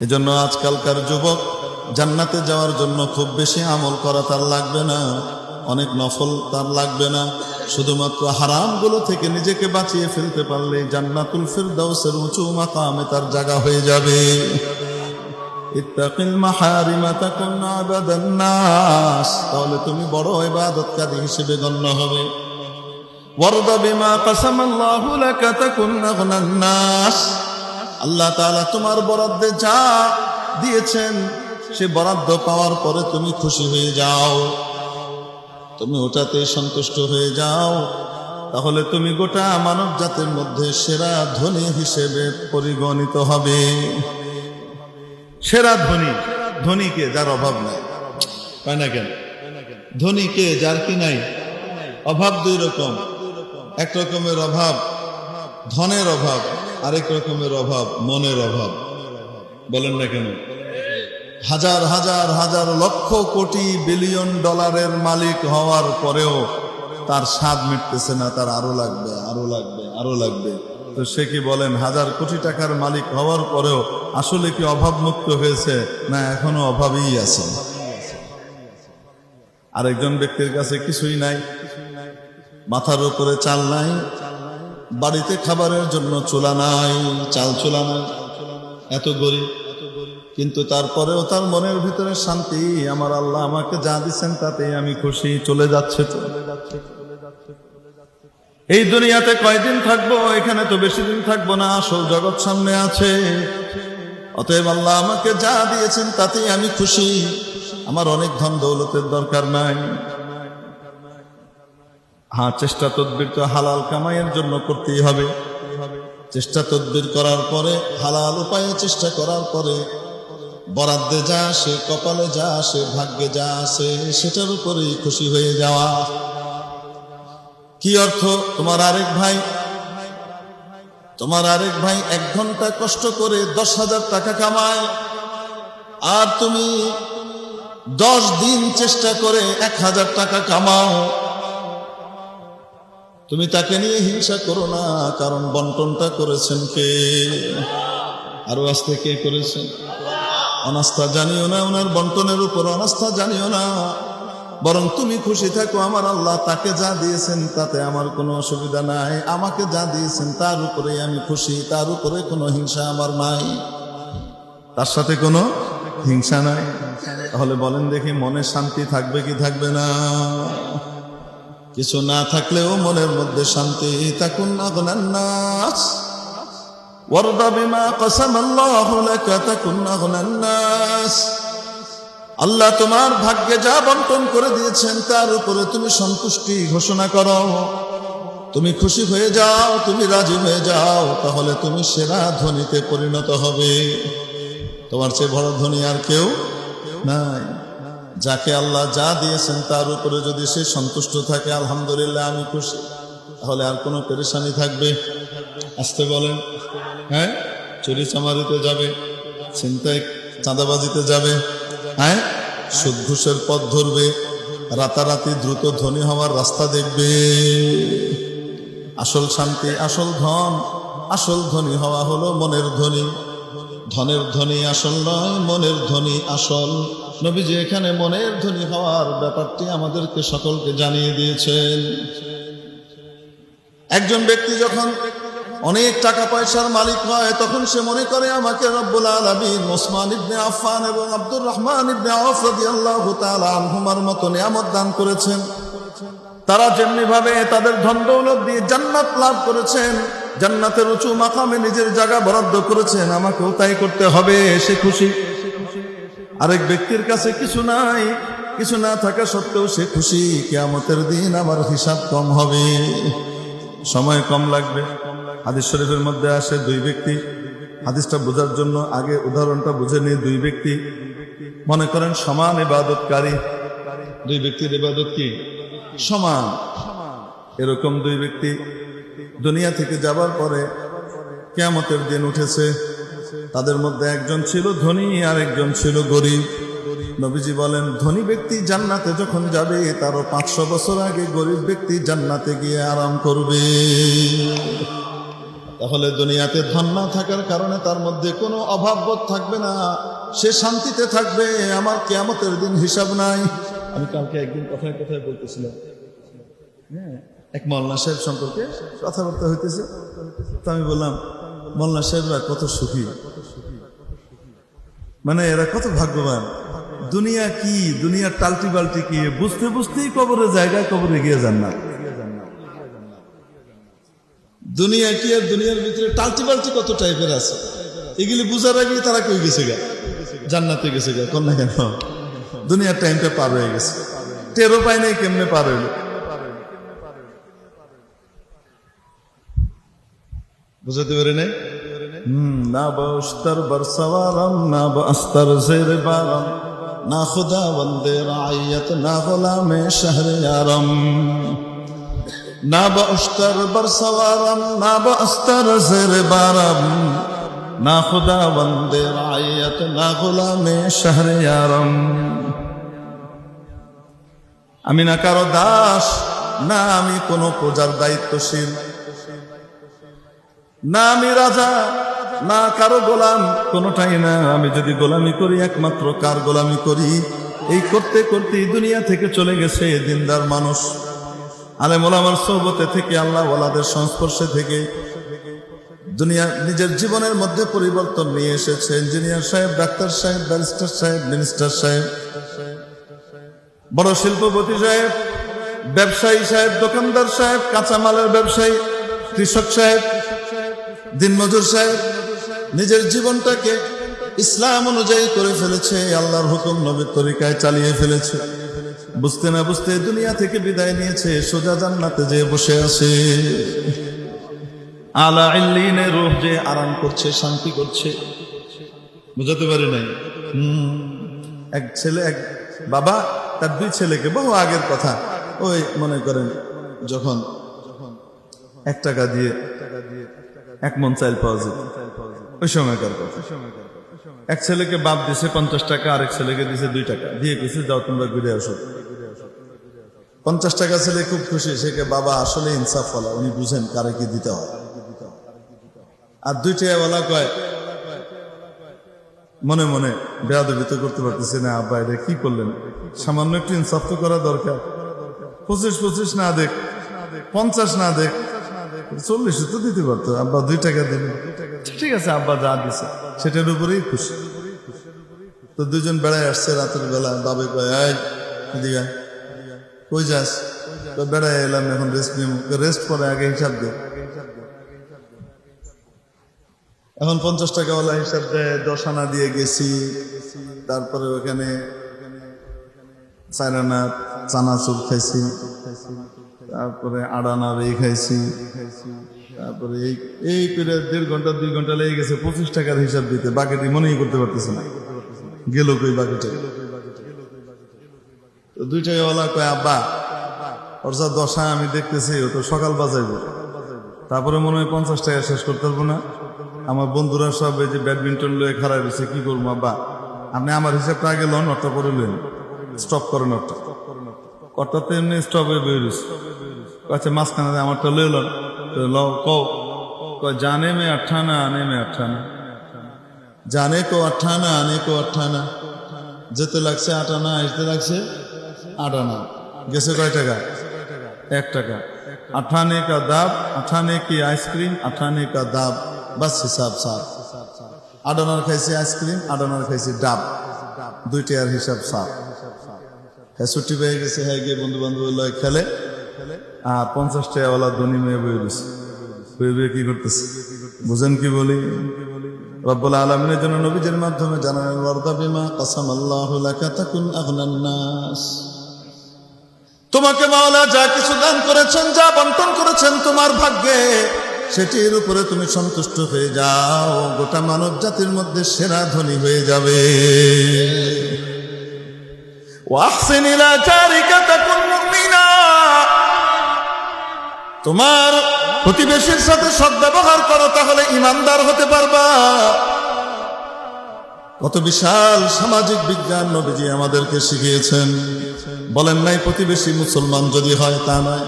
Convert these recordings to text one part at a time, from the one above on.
এজন্য আজকালকার যুবক জান্নাতে যাওয়ার জন্য খুব বেশি আমল করা তার লাগবে না, অনেক নফল তার লাগবে না, শুধুমাত্র হারামগুলো থেকে নিজেকে বাঁচিয়ে ফেলতে পারলে জান্নাতুল ফিরদাউসের উঁচু মাকামে তার জায়গা হয়ে যাবে। ইত্তাকিল মাহারিমা তাকুন আবাদান নাস, তাহলে তুমি বড় ইবাদতকারী হিসেবে গণ্য হবে। ওয়ারদা বিমা কাসামাল্লাহু লাকা তাকুন আগনান নাস, আল্লাহ তাআলা তোমার বরাদ্দে যা দিয়েছেন সে বরাদ্দ পাওয়ার পরে তুমি খুশি হয়ে যাও, তুমি ওটাতে সন্তুষ্ট হয়ে যাও, তাহলে তুমি গোটা মানব জাতির মধ্যে সেরা ধনী হিসেবে পরিগণিত হবে। সেরা ধনী, ধনীকে যার অভাব নাই, তাই না? কেন ধনীকে যার কি নাই? অভাব দুই রকম, এক রকমের অভাব ধনের অভাব, আরেক রকমের অভাব মনের অভাব। বলেন না কেন? হাজার হাজার হাজার লক্ষ কোটি বিলিয়ন ডলারের মালিক হওয়ার পরেও তার স্বাদ মিটতেছে না, তার আরো লাগবে, আরো লাগবে, আরো লাগবে। তো সে কি বলেন হাজার কোটি টাকার মালিক হওয়ার পরেও আসলে কি অভাব মুক্ত হয়েছে, না এখনো অভাবেই আছে? আরেকজন ব্যক্তির কাছে কিছুই নাই, মাথার উপরে চাল নাই, বাড়িতে খাবারের জন্য চুলা নাই, চাল চুলা নাই, এত গরিব, কিন্তু তারপরেও তার মনের ভিতরে শান্তি, আমার আল্লাহ আমাকে যা দিচ্ছেন তাতে আমি খুশি, চলে যাচ্ছে। এই দুনিয়াতে কয়দিন থাকবো? এখানে তো বেশি দিন থাকবো না, আসল জগৎ সামনে আছে। অতএব আল্লাহ আমাকে যা দিয়েছেন তাতেই আমি খুশি, আমার অনেক ধন দৌলতের দরকার নাই। হ্যাঁ, চেষ্টা তদবির তো হালাল কামাইয়ের জন্য করতেই হবে। চেষ্টা তদবির করার পরে, হালাল উপায়ে চেষ্টা করার পরে বরাদ্দে যা আসে, কপালে যা আসে, ভাগ্যে যা আসে সেটার উপরেই খুশি হয়ে যাওয়া। কি অর্থ? তোমার আরেক ভাই 1 ঘন্টা কষ্ট করে 10,000 টাকা কামায়, আর তুমি 10 দিন চেষ্টা করে 1,000 টাকা কামাও। তুমি তাকে নিয়ে হিংসা করো না, কারণ বন্টনটা করেছেন কে? আরো আসতে কে করেছেন? অনাস্থা জানিও না, ওনার বন্টনের উপর অনাস্থা জানিও না, বরং তুমি খুশি থাকো, আমার আল্লাহ তাকে যা দিয়েছেন তাতে আমার কোনো অসুবিধা নাই, আমাকে যা দিয়েছেন তার উপরে আমি খুশি, তার উপরে কোনো হিংসা আমার নাই, তার সাথে কোনো হিংসা নাই। তাহলে বলেন দেখি, মনে শান্তি থাকবে কি থাকবে না? কিছু না থাকলেও মনের মধ্যে শান্তি। তাকুন আগনান নাস ওয়ারদা বিমা কাসামাল্লাহু লাকা তাকুন আগনান নাস, আল্লাহ তোমার ভাগ্যে যা বন্টন করে দিয়েছেন তার উপরে তুমি সন্তুষ্টি ঘোষণা করো, তুমি খুশি হয়ে যাও, তুমি রাজি হয়ে যাও, তাহলে তুমি সেরা ধনীতে পরিণত হবে। তোমার চেয়ে বড় ধনী আর কেউ নাই। যাকে আল্লাহ যা দিয়েছেন তার উপরে যদি সে সন্তুষ্ট থাকে, আলহামদুলিল্লাহ আমি খুশি, তাহলে আর কোনো পেরেশানি থাকবে? আসতে বলেন। হ্যাঁ, চুরি চামারিতে যাবে, ছিনতাই চাঁদাবাজিতে যাবে, হ্যাঁ, সুদ ঘুষের পথ ধরবে, রাতারাতি দ্রুত ধনী হওয়ার রাস্তা দেখবে। আসল শান্তি, আসল ধন, আসল ধনী হওয়া হলো মনের ধনী। ধনের ধনী আসল নয়, মনের ধনী আসল। নবীজি এখানে মনের ধনী হওয়ার ব্যাপারটি আমাদেরকে সকলকে জানিয়ে দিয়েছেন। একজন ব্যক্তি যখন অনেক টাকা পয়সার মালিক হয়, তখন সে মনে করে আমাকে রব্বুল আলামিন ওসমান ইবনে আফফান এবং আব্দুর রহমান ইবনে আওফ রাদিয়াল্লাহু তাআলা আনহুমার মতো নিয়ামত দান করেছেন। তারা যেমনি ভাবে তাদের ধন দৌলত দিয়ে জান্নাত লাভ করেছেন, জান্নাতের উঁচু মাকামে নিজের জায়গা বরাদ্দ করেছেন, আমাকেও তাই করতে হবে, সে খুশি। আরেক ব্যক্তির কাছে কিছু নাই, কিছু না থাকা সত্ত্বেও সে খুশি, কিয়ামতের দিন আমার হিসাব কম হবে, সময় কম লাগবে। হাদিস শরীফের মধ্যে আসে 2 ব্যক্তি, হাদিসটা বোঝার জন্য আগে উদাহরণটা বুঝে নিয়ে, 2 ব্যক্তি মনে করেন সমান ইবাদতকারী, 2 ব্যক্তির ইবাদত কি সমান, এরকম 2 ব্যক্তি দুনিয়া থেকে যাবার পরে কিয়ামতের দিন উঠেছে। তাদের মধ্যে একজন ছিল ধনী আর একজন ছিল গরিব। নবীজি বলেন, ধনী ব্যক্তি জান্নাতে যখন যাবে তারও 500 বছর আগে গরিব ব্যক্তি জান্নাতে গিয়ে আরাম করবে। তাহলে দুনিয়াতে ধন না থাকার কারণে তার মধ্যে কোনো অভাববোধ থাকবে না, সে শান্তিতে থাকবে, আমার কিয়ামতের দিন হিসাব নাই। আমি কালকে একদিন কথায় কথায় বলতেছিলাম, হ্যাঁ, এক মোল্লা সাহেব সম্পর্কে কথাবার্তা হইতেছে, তো আমি বললাম মোল্লা সাহেবরা কত সুখী, মানে এরা কত ভাগ্যবান। দুনিয়া কি, দুনিয়ার টাল্টি বাল্টি কি, বুঝতে বুঝতেই কবরের জায়গায় কবরে গিয়ে যান না। দুনিয়া কি, আর দুনিয়ার ভিতরে টাল্টি বাল্টি কত টাইপের আছে, এগুলি বুঝার আগে তারা কই গেছে গা, জান্নাতে গেছে গা, কোন না কেন দুনিয়ার টাইমটা পার হয়ে গেছে, টেরও পাই নাই কেমনে পার হইল। বুঝাতে পারে নাই। না বস্তার বরসওয়ারম, না বস্তার জের বারম, না খুদা বন্দে রাইয়ত, না গোলামে শহরিয়ারম। না বস্তার বরসওয়ারম, না বস্তার জের বারম, না খুদা বন্দে রাইয়ত, না গোলামে শহরিয়ারম। আমি না কারো দাস, না আমি কোনো প্রজার দায়িত্বশীল, না আমি রাজা, না কারো গোলাম, কোনটাই না। আমি যদি গোলামি করি একমাত্র কার গোলামি করি, এই করতে করতে দুনিয়া থেকে চলে গেছে দিনদার মানুষ, আলেম ওলামার সোহবতে থেকে, আল্লাহ ওয়ালাদের সংস্পর্শে থেকে দুনিয়া নিজের জীবনের মধ্যে পরিবর্তন নিয়ে এসেছে। ইঞ্জিনিয়ার সাহেব, ডাক্তার সাহেব, ব্যারিস্টার সাহেব, মিনিস্টার সাহেব, বড় শিল্পপতি সাহেব, ব্যবসায়ী সাহেব, দোকানদার সাহেব, কাঁচামালের ব্যবসায়ী, কৃষক সাহেব, দিনমজুর সাহেব, নিজের জীবনটাকে ইসলাম অনুযায়ী করে ফেলেছে, আল্লাহর হুকুম নবীর তরিকায় চালিয়ে ফেলেছে। বুঝতে না বুঝতে দুনিয়া থেকে বিদায় নিয়েছে, সোজা জান্নাতে যে বসে আছে। আলা ইল্লিনে রূহ যে আরাম করছে, শান্তি করছে। বুঝাতে পারি নাই। এক ছেলে, এক বাবা তার দুই ছেলেকে, বহু আগের কথা, ওই মনে করেন যখন 1 টাকা দিয়ে 1 মণ চাল পাওয়া যেত, ওই সময়কার কথা। এক ছেলেকে বাপ দিছে 50 টাকা, আরেক ছেলেকে দিছে 2 টাকা, দিয়ে কিছু যাও তোমরা ঘুরে আসো। 50 টাকা ছেলে খুব খুশি, সেকে বাবা আসলে ইনসাফ ফলা, উনি বুঝেন কারে কি দিতে হয়। আর 2 টাকাওয়ালা কয় মনে মনে, বেয়াদবি তো করতে পারতেছে না, আব্বা এটা কি করলেন, সামান্য একটু ইনসাফ তো করা দরকার। 25 না দেখ, 50 না দেখ, 40 তো দিতে পারতো, আব্বা 2 টাকা দিল, ঠিক আছে আব্বা যা দিছে সেটার উপরেই খুশি। তো দুজন বেড়ায় আসছে রাতের বেলা, বাবে কয় এই এদিকে কই যাস, বেড়ায় এলাম, এখন রেস্ট নিব। রেস্ট পরে আগে হিসাব দে। এখন 50 টাকাওয়ালা হিসাব দেয়, 10 আনা দিয়ে গেছি, তারপরে ওখানে 4 আনা চানাচুর খাইছি, তারপরে 8 আনা রেই খাইছি, তারপরে এই করে 1.5 ঘন্টা 2 ঘন্টা লেগে গেছে 25 টাকার হিসাব দিতে। বাকিটি মনেই করতে পারতেছে না, গেল কই বাকিটা। তো 2 টাকাওয়ালা কয় আব্বা ওর যা দশা আমি দেখতেছি, ও তো সকাল বাজাইব, তারপরে মনে হয় 50 টাকা শেষ করতে পারবো না। আমার বন্ধুরা সব এই যে ব্যাডমিন্টন লয়ে খারাপ হয়েছে, কি করবো আব্বা, আপনি আমার হিসাবটা আগে লন, ওরটা পরে লেন, স্টপ করেন ওরটা। ওরটা তো এমনি স্টপ হয়ে বেরিয়েছে, আচ্ছা মাঝখানে আমারটা লয়ে লন। জানে মে 8 আনা, আনে মে 8 আনা, জানে কো 8 আনা, আনে কো 8 আনা, যেতে লাগছে 8 আনা, আসতে লাগছে 8 আনা, গেছে কয় টাকা? 1 টাকা। 8 आने का दाब, 8 आने की आइसक्रीम, 8 आने का दाब, बस हिसाब साफ। 8 आनार खाইছে আইসক্রিম, 8 আনার খাইছে ডাব, 2 টাকার হিসাব সাফ। হ্যাঁ ছুটি পেয়ে গেছে, হ্যাঁ গিয়ে বন্ধু বান্ধব লয় খেলে, আর 50 টাকাওয়ালা ধনী মেয়ে বয়ে দিছে, বয়ে কি করতেছে বুঝেন কি বলি? রব্বুল আলামিনের জন্য নবীদের মাধ্যমে জানালেন ওয়ারদা বিমা কাসামাল্লাহু লাকা তাকুন আগনান নাস। তোমাকে মাওলা যা কিছু দান করেছেন, যা বন্টন করেছেন তোমার ভাগ্যে, সেটির উপরে তুমি সন্তুষ্ট হয়ে যাও, গোটা মানব জাতির মধ্যে সেরা ধনী হয়ে যাবে। ওয়াহসিন ইলা জারিকা তাকুন মুমিনা, তোমার প্রতিবেশীর সাথে সদ্ব্যবহার করো, তাহলে ইমানদার হতে পারবা। কত বিশাল সামাজিক বিজ্ঞান নবীজি আমাদেরকে শিখিয়েছেন। বলেন নাই প্রতিবেশী মুসলমান যদি হয়, তা নয়,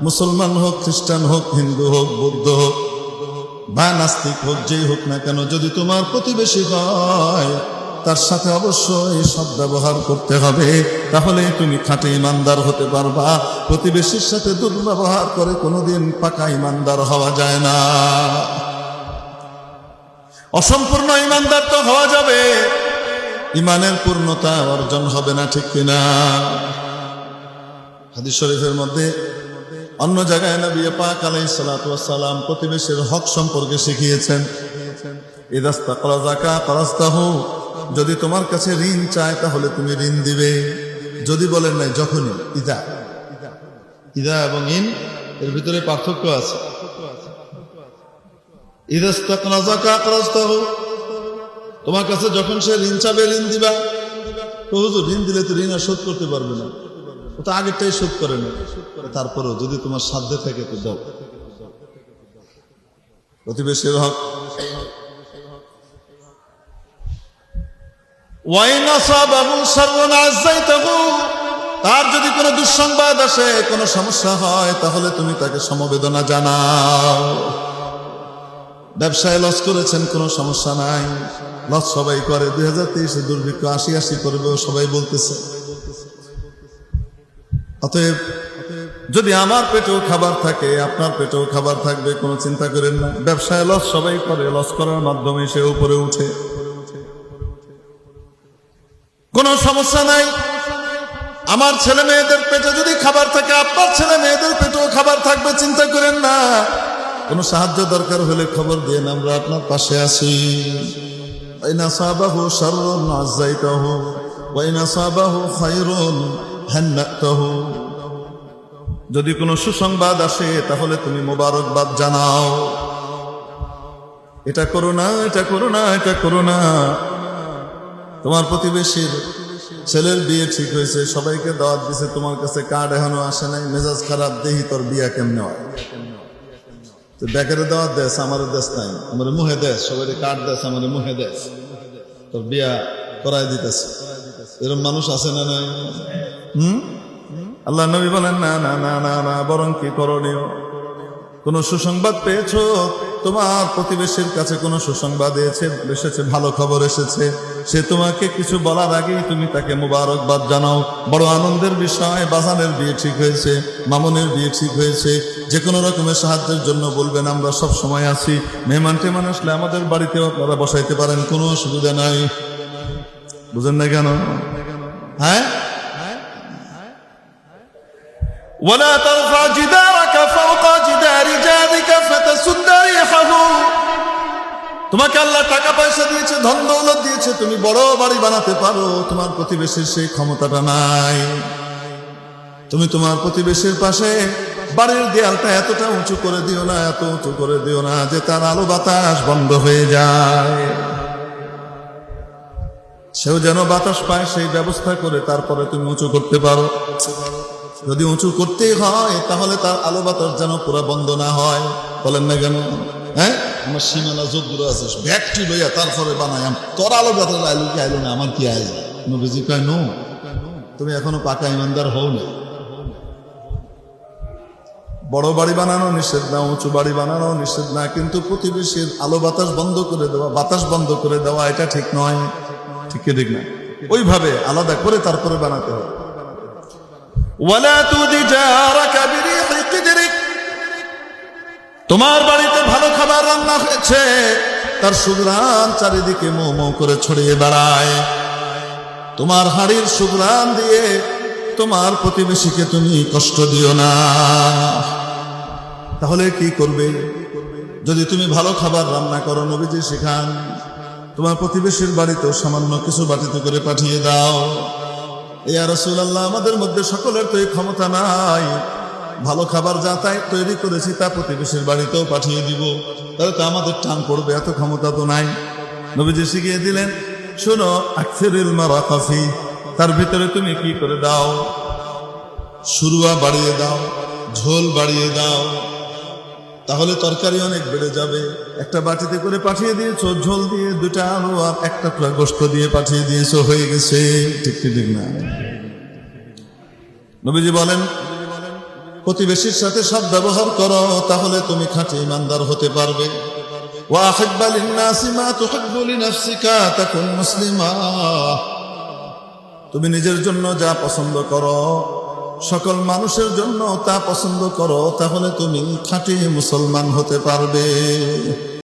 মুসলমান হোক, খ্রিস্টান হোক, হিন্দু হোক, বৌদ্ধ হোক, বা নাস্তিক হোক, যেই হোক না কেন, যদি তোমার প্রতিবেশী হয় তার সাথে অবশ্যই সৎ ব্যবহার করতে হবে, তাহলে তুমি খাঁটি ইমানদার হতে পারবা। প্রতিবেশীর সাথে দুর্ব্যবহার করে কোনোদিন পাকা ইমানদার হওয়া যায় না। অসম্পূর্ণ ইমানদার তো হওয়া যাবে, ইমানের পূর্ণতা অর্জন হবে না, ঠিক কিনা? হাদিস শরীফের মধ্যে অন্য জায়গায় নবী পাক আলাইহিস সালাতু ওয়াস সালাম প্রতিবেশীর হক সম্পর্কে শিখিয়েছেন। ইদাস্তাকরাজাকা কারাস্তাহু, যদি তোমার কাছে ঋণ চায় তাহলে তুমি ঋণ দিবে। যদি বলেন নাই, যখনই। ইদা ইদা এবং ইন এর ভিতরে পার্থক্য আছে। ইদাস্তাকরাজাকা কারাস্তাহু, তোমার কাছে যখন সে ঋণ চাবে ঋণ দিবা। তো হুজুর, ঋণ দিলে তো ঋণ আর শোধ করতে পারবে না, ও তো আগেরটাই শোধ করে না। তারপরেও যদি তোমার সাধ্যে থাকে তো দাও। প্রতিবেশীর হক। তার যদি কোনো দুঃসংবাদ আসে, কোনো সমস্যা হয়, তাহলে তুমি তাকে সমবেদনা জানাও। ব্যবসায় লস করেছেন, কোনো সমস্যা নাই, লস সবাই করে। 2023 দুর্ভিক্ষ 80 করবেও সবাই বলতেছে। অতএব যদি আমার পেটেও খাবার থাকে, আপনার পেটেও খাবার থাকবে, কোনো চিন্তা করেন না। ব্যবসায় লস সবাই করে, লস করার মাধ্যমে সে উপরে উঠে, কোনো সমস্যা নাই। আমার ছেলে মেয়েদের পেটে যদি খাবার থাকে, আপনার ছেলে মেয়েদের পেটেও খাবার থাকবে, চিন্তা করেন না। কোনো সাহায্য দরকার হলে খবর দিয়ে আমরা আপনার পাশে আছি। ওয়াইন আসাবাহু শাররুন আযাইতাহু ওয়াইন আসাবাহু খায়রুন হান্নাতাহু, যদি কোনো সুসংবাদ আসে তাহলে তুমি মোবারকবাদ জানাও। এটা করো না, এটা করো না, এটা করো না। তোমার প্রতিবেশীর ছেলের বিয়ে ঠিক হয়েছে, সবাইকে দাওয়াত দিছে, তোমার কাছে কার্ড এখনো আসে নাই, মেজাজ খারাপ, দেহি তোর বিয়া কেমনে হয়। তো বেকারে দাওয়াত দেশ, আমারও দেশ নাই, আমার মুহে দেশ, সবাই কার্ড দেশ, আমার মুহে দেশ, তোর বিয়া করাই দিতেছে। এরকম মানুষ আছে না নাই? আল্লাহ নবী বলেন, না না না না না, বরং কি করণীয়? কোন সুসংবাদ পেয়েছো, তোমার প্রতিবেশীর কাছে কোনো সুসংবাদ এসেছে, ভালো খবর এসেছে, সে তোমাকে কিছু বলার আগেই তুমি তাকে মুবারকবাদ জানাও। বড় আনন্দের বিষয়, বাজানের বিয়ে ঠিক হয়েছে, মামুনের বিয়ে ঠিক হয়েছে, যে কোনো রকমের সাহায্যের জন্য বলবেন, আমরা সব সময় আছি। মেহমান টেমান আসলে আমাদের বাড়িতেও আপনারা বসাইতে পারেন, কোনো অসুবিধা নাই। বুঝেন না কেন? হ্যাঁ, ولا ترفع جدارك فوق جدار جارك فتسد ريحه, তোমাকে আল্লাহ টাকা পয়সা দিয়েছে, ধন দৌলত দিয়েছে, তুমি বড় বাড়ি বানাতে পারো, তোমার প্রতিবেশীর সেই ক্ষমতাটা নাই। তুমি তোমার প্রতিবেশীর পাশে বাড়ির দেয়ালটা এতটা উঁচু করে দিও না, এত উঁচু করে দিও না যে তার আলো বাতাস বন্ধ হয়ে যায়। সেও যেন বাতাস পায়, সেই ব্যবস্থা করে তারপরে তুমি উঁচু করতে পারো। যদি উঁচু করতেই হয় তাহলে তার আলো বাতাস যেন পুরো বন্ধ না হয়। বলেন না কেন? হ্যাঁ, আমার সীমানা যদ্দূর আছে, ব্যাগটি লইয়া তারপরে বানাই, তোর আলো বাতাস আইলো কি আইলো না, আমার কি আয় যায়? নবীজি কয়, নো, তুমি এখনো পাকা ইমানদার হও না। বড় বাড়ি বানানো নিষেধ না, উঁচু বাড়ি বানানো নিষেধ না, কিন্তু প্রতিবেশীর আলো বাতাস বন্ধ করে দেওয়া, বাতাস বন্ধ করে দেওয়া, এটা ঠিক নয়। ঠিক কি ঠিক না? ওইভাবে আলাদা করে তারপরে বানাতে হবে। ওয়ালা তুদি জারাকা বিরিহি কিদরিক, তোমার বাড়িতে ভালো খাবার রান্না হয়েছে, তার সুঘ্রাণ চারিদিকে মৌ মৌ করে ছড়িয়ে বেড়ায়, তোমার হাড়ির সুঘ্রাণ দিয়ে তোমার প্রতিবেশীকে তুমি কষ্ট দিও না। তাহলে কি করবে? যদি তুমি ভালো খাবার রান্না করো, নবীজি শিখান, তোমার প্রতিবেশীর বাড়িতেও সামান্য কিছু বাটিতে করে পাঠিয়ে দাও। ইয়া রাসূলুল্লাহ, আমাদের মধ্যে সকলের তো এই ক্ষমতা নাই, ভালো খাবার যা তাই তৈরি করেছি তা প্রতিবেশীর বাড়িতেও পাঠিয়ে দিব, তাহলে তো আমাদের টান পড়বে, এত ক্ষমতা তো নাই। নবীজি শিখিয়ে দিলেন, শোনো, আকসিরিল মারাকাফি, তার ভিতরে তুমি কি করে দাও, শুরুয়া বাড়িয়ে দাও, ঝোল বাড়িয়ে দাও, তাহলে তরকারি অনেক বেড়ে যাবে। একটা বাটিতে করে পাঠিয়ে দিয়েছো, ঝোল দিয়ে 2টা আলু আর 1 টুকরা গোশত দিয়ে পাঠিয়ে দিয়েছো, হয়ে গেছে। ঠিক ঠিক না? নবীজি বলেন, প্রতিবেশীর সাথে সৎ ব্যবহার করো, তাহলে তুমি খাঁটি ইমানদার হতে পারবে। وأحب للناس ما تحب لنفسك تكن مسلما। তুমি নিজের জন্য যা পছন্দ করো সকল মানুষের জন্য তা পছন্দ করো, তাহলে তুমি খাঁটি মুসলমান হতে পারবে।